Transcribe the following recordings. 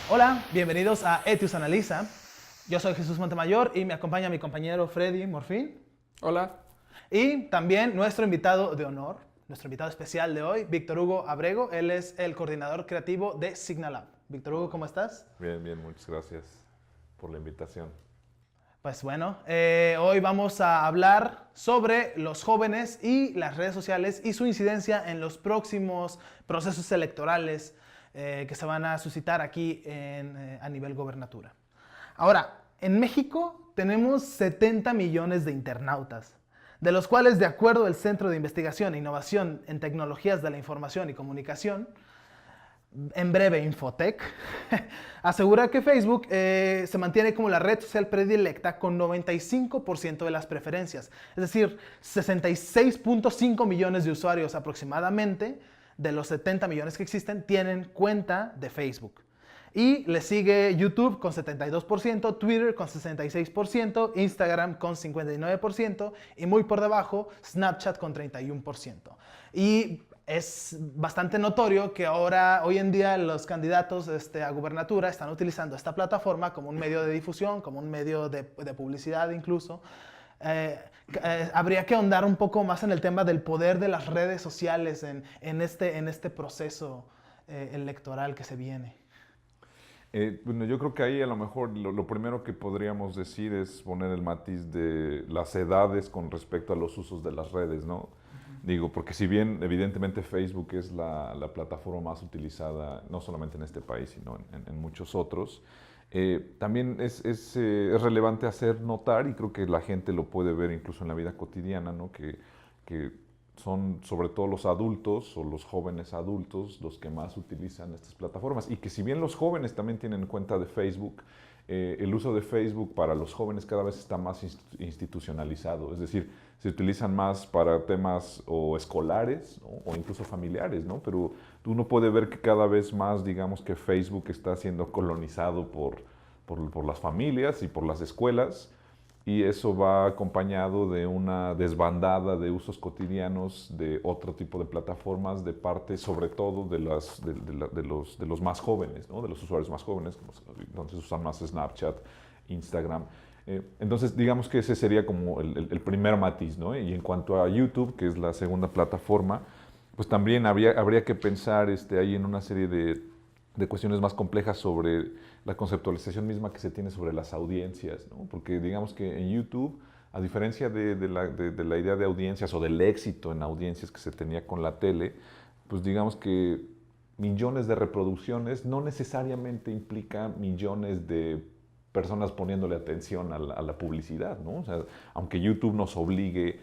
Hola, bienvenidos a Etius Analiza. Yo soy Jesús Montemayor y me acompaña mi compañero Freddy Morfín. Hola. Y también nuestro invitado de honor, nuestro invitado especial de hoy, Víctor Hugo Abrego. Él es el coordinador creativo de Signalab. Víctor Hugo, ¿cómo estás? Bien, bien, muchas gracias por la invitación. Pues bueno, hoy vamos a hablar sobre los jóvenes y las redes sociales y su incidencia en los próximos procesos electorales que se van a suscitar aquí a nivel gobernatura. Ahora, en México tenemos 70 millones de internautas, de los cuales, de acuerdo al Centro de Investigación e Innovación en Tecnologías de la Información y Comunicación, en breve Infotec, asegura que Facebook se mantiene como la red social predilecta con 95% de las preferencias. Es decir, 66.5 millones de usuarios aproximadamente de los 70 millones que existen tienen cuenta de Facebook. Y le sigue YouTube con 72%, Twitter con 66%, Instagram con 59% y muy por debajo Snapchat con 31%. Y es bastante notorio que hoy en día los candidatos a gubernatura están utilizando esta plataforma como un medio de difusión, como un medio de publicidad incluso. Habría que ahondar un poco más en el tema del poder de las redes sociales en este proceso electoral que se viene. Bueno, yo creo que ahí a lo mejor lo primero que podríamos decir es poner el matiz de las edades con respecto a los usos de las redes, ¿no? Digo, porque si bien evidentemente Facebook es la plataforma más utilizada, no solamente en este país, sino en muchos otros, también es relevante hacer notar, y creo que la gente lo puede ver incluso en la vida cotidiana, ¿no? Que son sobre todo los adultos o los jóvenes adultos los que más utilizan estas plataformas. Y que si bien los jóvenes también tienen cuenta de Facebook, el uso de Facebook para los jóvenes cada vez está más institucionalizado. Es decir, se utilizan más para temas o escolares, ¿no? O incluso familiares, ¿no? Pero uno puede ver que cada vez más, digamos que Facebook está siendo colonizado por las familias y por las escuelas. Y eso va acompañado de una desbandada de usos cotidianos de otro tipo de plataformas de parte sobre todo de los más jóvenes, ¿no? De los usuarios más jóvenes, entonces usan más Snapchat, Instagram. Entonces digamos que ese sería como el primer matiz, ¿no? Y en cuanto a YouTube, que es la segunda plataforma, pues también habría que pensar ahí en una serie de cuestiones más complejas sobre la conceptualización misma que se tiene sobre las audiencias, ¿no? Porque digamos que en YouTube, a diferencia de la idea de audiencias o del éxito en audiencias que se tenía con la tele, pues digamos que millones de reproducciones no necesariamente implica millones de personas poniéndole atención a la publicidad, ¿no? O sea, aunque YouTube nos obligue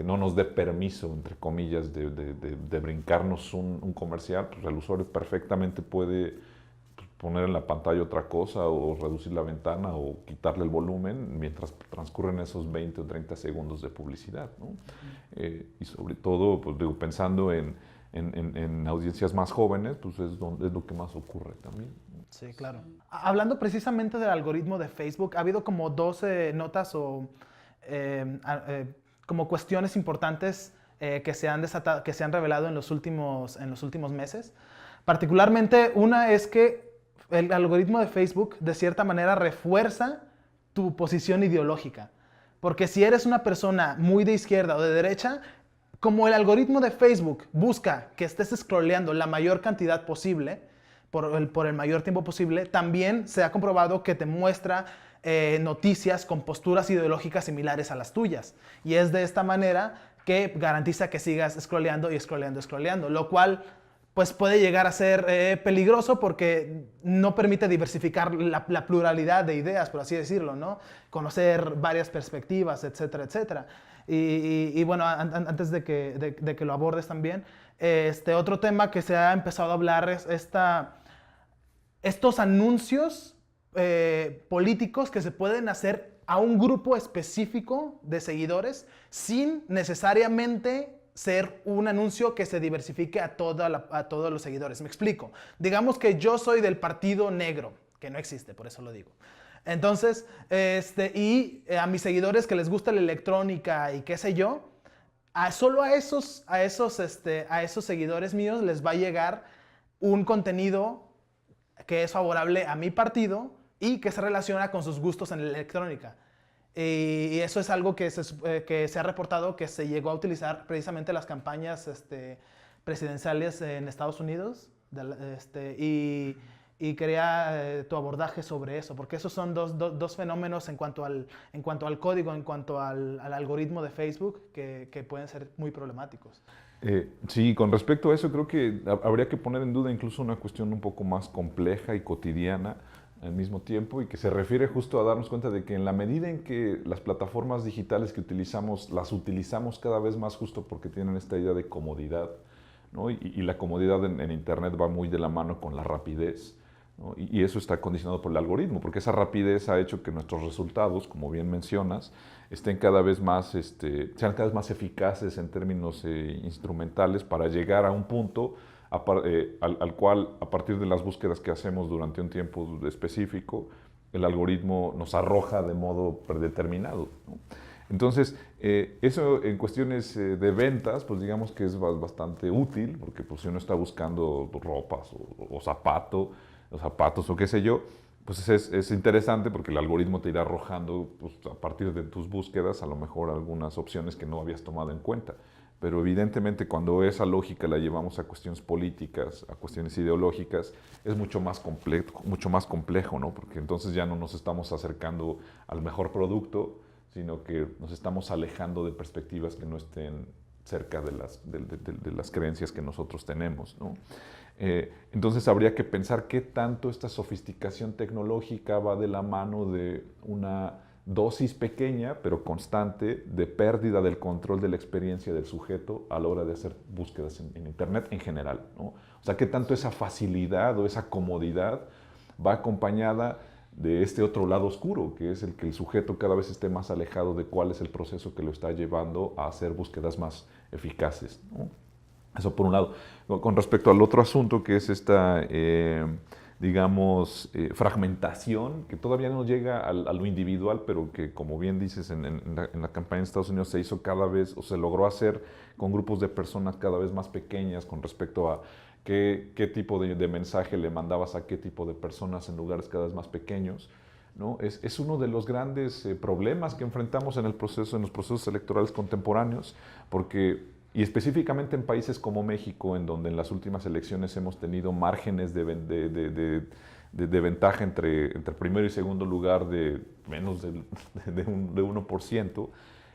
no nos dé permiso, entre comillas, de brincarnos un comercial, pues el usuario perfectamente puede poner en la pantalla otra cosa o reducir la ventana o quitarle el volumen mientras transcurren esos 20 o 30 segundos de publicidad, ¿no? Y sobre todo, pues digo, pensando en audiencias más jóvenes, pues es lo que más ocurre también. Sí, claro. Hablando precisamente del algoritmo de Facebook, ha habido como 12 notas o como cuestiones importantes que se han revelado en los últimos meses. Particularmente, una es que el algoritmo de Facebook, de cierta manera, refuerza tu posición ideológica. Porque si eres una persona muy de izquierda o de derecha, como el algoritmo de Facebook busca que estés scrolleando la mayor cantidad posible, por el mayor tiempo posible, también se ha comprobado que te muestra noticias con posturas ideológicas similares a las tuyas. Y es de esta manera que garantiza que sigas scrolleando y scrolleando y scrolleando, lo cual pues puede llegar a ser peligroso porque no permite diversificar la pluralidad de ideas, por así decirlo, ¿no? Conocer varias perspectivas, etcétera, etcétera. Y bueno, antes de que lo abordes también, otro tema que se ha empezado a hablar es estos anuncios políticos que se pueden hacer a un grupo específico de seguidores sin necesariamente ser un anuncio que se diversifique a todos los seguidores. Me explico. Digamos que yo soy del partido negro, que no existe, por eso lo digo. Entonces, a mis seguidores que les gusta la electrónica y qué sé yo, solo a esos seguidores míos les va a llegar un contenido que es favorable a mi partido y que se relaciona con sus gustos en la electrónica. Y eso es algo que se ha reportado que se llegó a utilizar precisamente en las campañas presidenciales en Estados Unidos. Y quería tu abordaje sobre eso, porque esos son dos fenómenos en cuanto al código, en cuanto al algoritmo de Facebook, que pueden ser muy problemáticos. Sí, con respecto a eso creo que habría que poner en duda incluso una cuestión un poco más compleja y cotidiana al mismo tiempo, y que se refiere justo a darnos cuenta de que en la medida en que las plataformas digitales que utilizamos, las utilizamos cada vez más justo porque tienen esta idea de comodidad, ¿no? Y la comodidad en Internet va muy de la mano con la rapidez, ¿no? Y eso está condicionado por el algoritmo, porque esa rapidez ha hecho que nuestros resultados, como bien mencionas, sean cada vez más eficaces en términos instrumentales para llegar a un punto al cual, a partir de las búsquedas que hacemos durante un tiempo específico, el algoritmo nos arroja de modo predeterminado, ¿no? Entonces, eso en cuestiones de ventas, pues digamos que es bastante útil, porque pues, si uno está buscando ropas o zapatos o qué sé yo, pues es interesante porque el algoritmo te irá arrojando, pues, a partir de tus búsquedas, a lo mejor algunas opciones que no habías tomado en cuenta. Pero evidentemente cuando esa lógica la llevamos a cuestiones políticas, a cuestiones ideológicas, es mucho más complejo, ¿no? Porque entonces ya no nos estamos acercando al mejor producto, sino que nos estamos alejando de perspectivas que no estén cerca de las creencias que nosotros tenemos, ¿no? Entonces habría que pensar qué tanto esta sofisticación tecnológica va de la mano de una dosis pequeña pero constante de pérdida del control de la experiencia del sujeto a la hora de hacer búsquedas en Internet en general, ¿no? O sea, qué tanto esa facilidad o esa comodidad va acompañada de este otro lado oscuro, que es el que el sujeto cada vez esté más alejado de cuál es el proceso que lo está llevando a hacer búsquedas más eficaces, ¿no? Eso por un lado. Con respecto al otro asunto, que es esta, digamos, fragmentación, que todavía no llega a lo individual, pero que, como bien dices, en la campaña en Estados Unidos se hizo cada vez, o se logró hacer con grupos de personas cada vez más pequeñas con respecto a qué tipo de mensaje le mandabas a qué tipo de personas en lugares cada vez más pequeños, ¿no? Es uno de los grandes problemas que enfrentamos en los procesos electorales contemporáneos, porque y específicamente en países como México, en donde en las últimas elecciones hemos tenido márgenes de ventaja entre primero y segundo lugar de menos de 1%,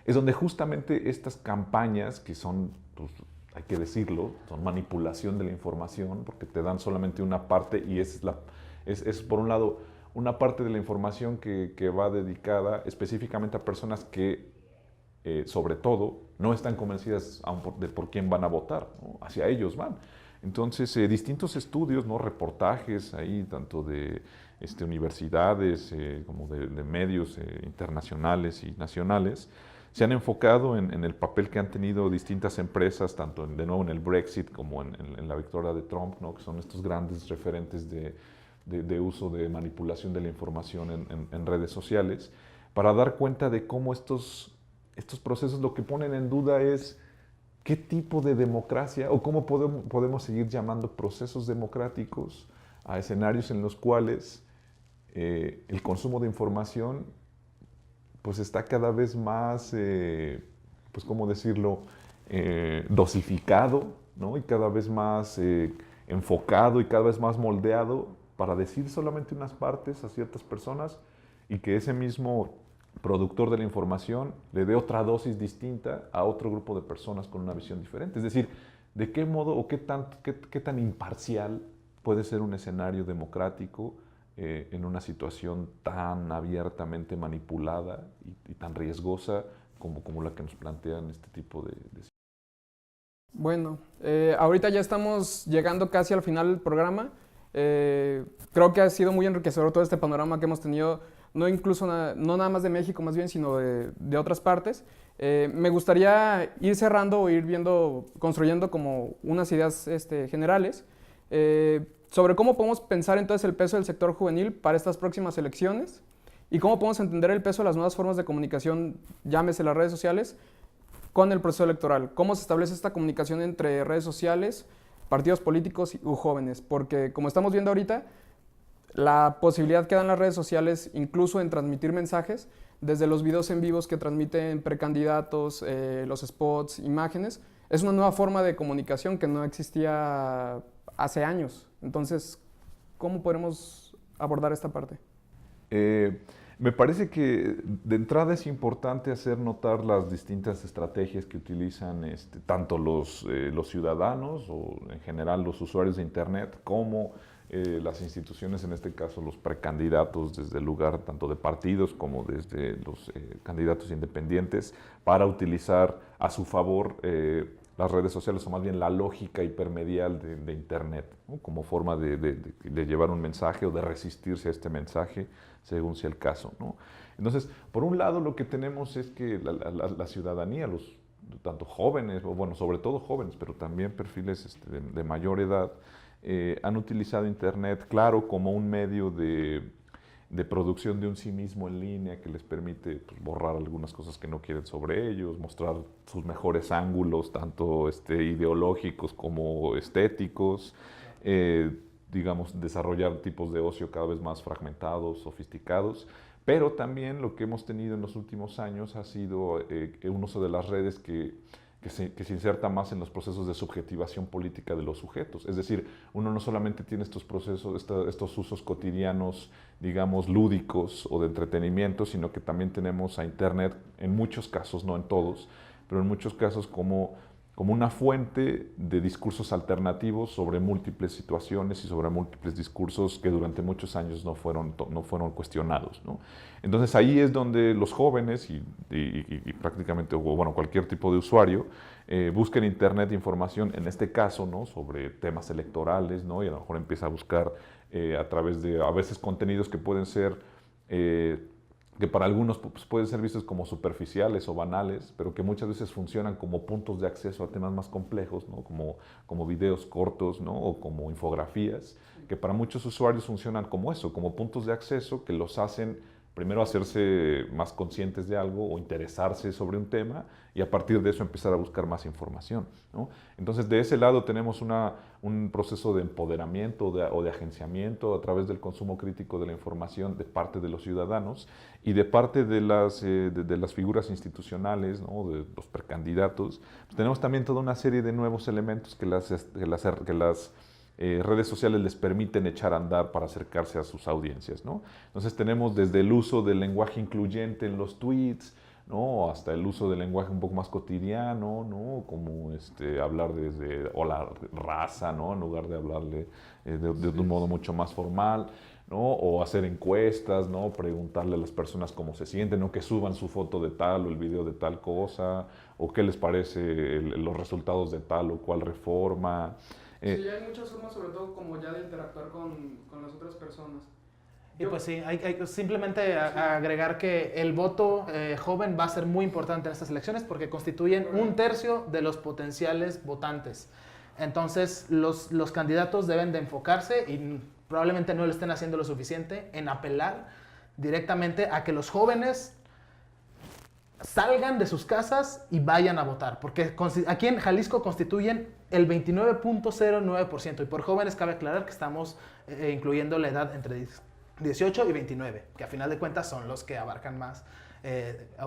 es donde justamente estas campañas, que son, pues, hay que decirlo, son manipulación de la información, porque te dan solamente una parte, y es por un lado una parte de la información que va dedicada específicamente a personas que sobre todo, no están convencidas aún por quién van a votar, ¿no? Hacia ellos van. Entonces, distintos estudios, ¿no? Reportajes ahí, tanto de universidades como de medios internacionales y nacionales, se han enfocado en el papel que han tenido distintas empresas, tanto de nuevo en el Brexit como en la victoria de Trump, ¿no? Que son estos grandes referentes de uso de manipulación de la información en redes sociales, para dar cuenta de cómo estos procesos lo que ponen en duda es qué tipo de democracia o cómo podemos seguir llamando procesos democráticos a escenarios en los cuales el consumo de información pues está cada vez más, pues cómo decirlo, dosificado, ¿no? Y cada vez más enfocado y cada vez más moldeado para decir solamente unas partes a ciertas personas, y que ese mismo productor de la información le dé otra dosis distinta a otro grupo de personas con una visión diferente. Es decir, ¿de qué modo o qué tan imparcial puede ser un escenario democrático en una situación tan abiertamente manipulada y tan riesgosa como la que nos plantean este tipo de... Bueno, ahorita ya estamos llegando casi al final del programa. Creo que ha sido muy enriquecedor todo este panorama que hemos tenido, no nada más de México más bien, sino de otras partes. Me gustaría ir cerrando o ir construyendo como unas ideas generales sobre cómo podemos pensar entonces el peso del sector juvenil para estas próximas elecciones y cómo podemos entender el peso de las nuevas formas de comunicación, llámese las redes sociales, con el proceso electoral. Cómo se establece esta comunicación entre redes sociales, partidos políticos u jóvenes, porque como estamos viendo ahorita, la posibilidad que dan las redes sociales, incluso en transmitir mensajes, desde los videos en vivos que transmiten precandidatos, los spots, imágenes, es una nueva forma de comunicación que no existía hace años. Entonces, ¿cómo podemos abordar esta parte? Me parece que de entrada es importante hacer notar las distintas estrategias que utilizan tanto los ciudadanos o en general los usuarios de Internet como las instituciones, en este caso los precandidatos desde el lugar tanto de partidos como desde los candidatos independientes para utilizar a su favor las redes sociales o más bien la lógica hipermedial de Internet, ¿no? Como forma de llevar un mensaje o de resistirse a este mensaje según sea el caso, ¿no? Entonces, por un lado lo que tenemos es que la ciudadanía, tanto jóvenes, o bueno, sobre todo jóvenes, pero también perfiles de mayor edad, han utilizado Internet, claro, como un medio de producción de un sí mismo en línea que les permite pues, borrar algunas cosas que no quieren sobre ellos, mostrar sus mejores ángulos, tanto ideológicos como estéticos, digamos, desarrollar tipos de ocio cada vez más fragmentados, sofisticados, pero también lo que hemos tenido en los últimos años ha sido un uso de las redes que se inserta más en los procesos de subjetivación política de los sujetos. Es decir, uno no solamente tiene estos procesos, estos usos cotidianos, digamos, lúdicos o de entretenimiento, sino que también tenemos a Internet, en muchos casos, no en todos, pero en muchos casos como una fuente de discursos alternativos sobre múltiples situaciones y sobre múltiples discursos que durante muchos años no fueron cuestionados, ¿no? Entonces ahí es donde los jóvenes y prácticamente, bueno, cualquier tipo de usuario busca en Internet información, en este caso, ¿no? Sobre temas electorales, ¿no? Y a lo mejor empieza a buscar a través de, a veces, contenidos que pueden ser que para algunos pues, pueden ser vistos como superficiales o banales, pero que muchas veces funcionan como puntos de acceso a temas más complejos, ¿no? como videos cortos, ¿no? O como infografías, que para muchos usuarios funcionan como eso, como puntos de acceso que los hacen primero hacerse más conscientes de algo o interesarse sobre un tema y a partir de eso empezar a buscar más información, ¿no? Entonces de ese lado tenemos un proceso de empoderamiento o de agenciamiento a través del consumo crítico de la información de parte de los ciudadanos y de parte de las figuras institucionales, ¿no? De los precandidatos. Pues tenemos también toda una serie de nuevos elementos que las redes sociales les permiten echar a andar para acercarse a sus audiencias, ¿no? Entonces tenemos desde el uso del lenguaje incluyente en los tweets, ¿no? Hasta el uso del lenguaje un poco más cotidiano, ¿no? Como hablar desde hola raza, ¿no? En lugar de hablarle de un modo mucho más formal, ¿no? O hacer encuestas, ¿no? Preguntarle a las personas cómo se sienten, ¿no? Que suban su foto de tal o el video de tal cosa, o qué les parece los resultados de tal o cual reforma. Sí, hay muchas formas, sobre todo como ya de interactuar con las otras personas. Y pues sí, hay simplemente agregar que el voto joven va a ser muy importante en estas elecciones porque constituyen un tercio de los potenciales votantes. Entonces los candidatos deben de enfocarse y probablemente no lo estén haciendo lo suficiente en apelar directamente a que los jóvenes salgan de sus casas y vayan a votar, porque aquí en Jalisco constituyen el 29.09%, y por jóvenes cabe aclarar que estamos incluyendo la edad entre 18 y 29, que a final de cuentas son los que abarcan más,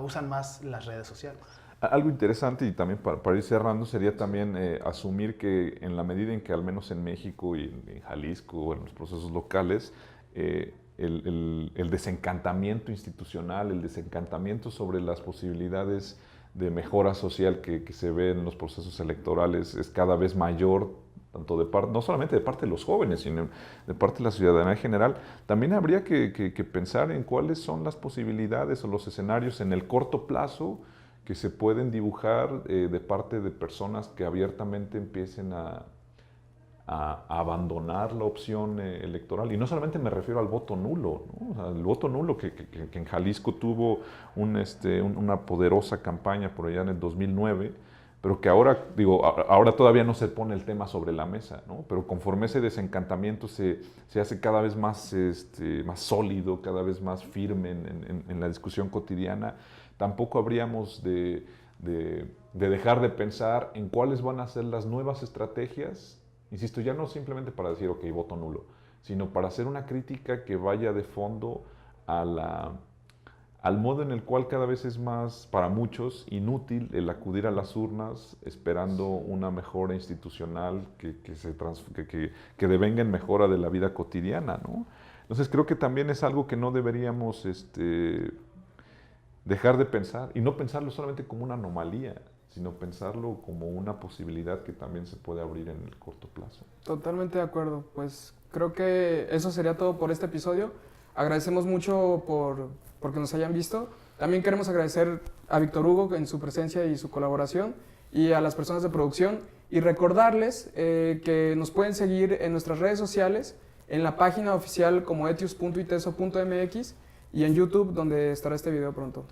usan más las redes sociales. Algo interesante y también para ir cerrando sería también asumir que en la medida en que al menos en México y en Jalisco o en los procesos locales el desencantamiento institucional, el desencantamiento sobre las posibilidades de mejora social que se ve en los procesos electorales es cada vez mayor, tanto no solamente de parte de los jóvenes, sino de parte de la ciudadanía en general. También habría que pensar en cuáles son las posibilidades o los escenarios en el corto plazo que se pueden dibujar de parte de personas que abiertamente empiecen a abandonar la opción electoral. Y no solamente me refiero al voto nulo, ¿no? O sea, el voto nulo que en Jalisco tuvo una poderosa campaña por allá en el 2009, pero que ahora, ahora todavía no se pone el tema sobre la mesa, ¿no? Pero conforme ese desencantamiento se hace cada vez más, más sólido, cada vez más firme en la discusión cotidiana, tampoco habríamos de dejar de pensar en cuáles van a ser las nuevas estrategias Insisto, ya no simplemente para decir, ok, voto nulo, sino para hacer una crítica que vaya de fondo al modo en el cual cada vez es más, para muchos, inútil el acudir a las urnas esperando una mejora institucional que devenga en mejora de la vida cotidiana, ¿no? Entonces creo que también es algo que no deberíamos dejar de pensar, y no pensarlo solamente como una anomalía, sino pensarlo como una posibilidad que también se puede abrir en el corto plazo. Totalmente de acuerdo. Pues creo que eso sería todo por este episodio. Agradecemos mucho porque nos hayan visto. También queremos agradecer a Víctor Hugo en su presencia y su colaboración, y a las personas de producción, y recordarles que nos pueden seguir en nuestras redes sociales, en la página oficial como etius.iteso.mx, y en YouTube, donde estará este video pronto.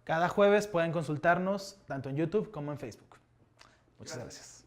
Cada jueves pueden consultarnos tanto en YouTube como en Facebook. Muchas gracias.